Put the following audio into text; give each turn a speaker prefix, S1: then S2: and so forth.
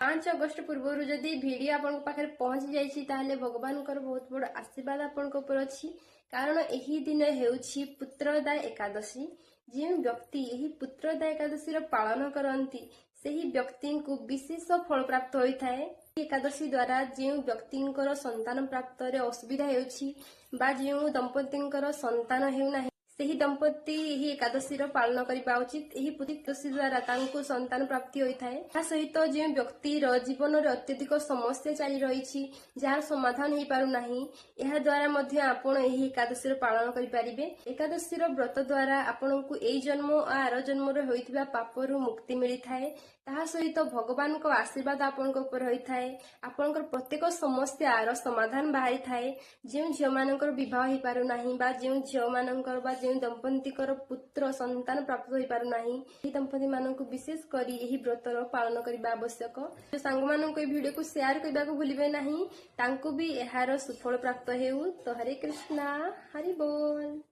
S1: 5 August पूर्व जदि video आपण पाखे पहुंची जाइछि ताहले भगवानकर बहुत बड़ आशीर्वाद आपण ऊपर अछि। कारण एही दिन हेउछि पुत्रदा एकादशी। जो व्यक्ति यही पुत्रदा एकादशी पालन करती सही व्यक्ति को विशेष फल प्राप्त होता है। एकादशी द्वारा जो व्यक्ति संतान प्राप्त असुविधा हेउछि बा जो दंपति संतान हेउना ସେହି ଦମ୍ପତି ଏହି ଏକାଦଶୀର ପାଳନ କରିବା ଉଚିତ। ଏହି ଏକାଦଶୀ ଦ୍ୱାରା ତାଙ୍କୁ ସନ୍ତାନ ପ୍ରାପ୍ତି ହୋଇଥାଏ। ତା ସହିତ ଯେଉଁ ବ୍ୟକ୍ତିର ଜୀବନରେ ଅତ୍ୟଧିକ ସମସ୍ୟା ଚାଲି ରହିଛି ଯାହାର ସମାଧାନ ହେଇପାରୁନାହିଁ ଏହା ଦ୍ୱାରା ମଧ୍ୟ ଆପଣ ଏହି ଏକାଦଶୀର ପାଳନ କରିପାରିବେ। ଏକାଦଶୀର ବ୍ରତ ଦ୍ୱାରା ଆପଣଙ୍କୁ ଏଇ ଜନ୍ମ ଓ ଆର ଜନ୍ମରେ ହୋଇଥିବା ପାପରୁ ମୁକ୍ତି ମିଳିଥାଏ। ତାହା ସହିତ ଭଗବାନଙ୍କ ଆଶୀର୍ବାଦ ଆପଣଙ୍କ ଉପରେ ହୋଇଥାଏ। ଆପଣଙ୍କର ପ୍ରତ୍ୟେକ ସମସ୍ୟାର ସମାଧାନ ବାହାରିଥାଏ। ଯେଉଁ ଝିଅମାନଙ୍କର ବିବାହ ହେଇପାରୁନାହିଁ ବା ଯେଉଁ ଝିଅମାନଙ୍କର ବା ଯେଉଁ ଦମ୍ପତିଙ୍କର ପୁତ୍ର ସନ୍ତାନ ପ୍ରାପ୍ତ ହୋଇପାରୁନାହିଁ ଏହି ଦମ୍ପତି ମାନଙ୍କୁ ବିଶେଷ କରି ଏହି ବ୍ରତର ପାଳନ କରିବା ଆବଶ୍ୟକ। ସାଙ୍ଗମାନଙ୍କୁ ଏହି ଭିଡିଓକୁ ସେୟାର କରିବାକୁ ଭୁଲିବେ ନାହିଁ, ତାଙ୍କୁ ବି ଏହାର ସୁଫଳ ପ୍ରାପ୍ତ ହେଉ। ତ ହରେ କୃଷ୍ଣା, ହରି ବୋଲ।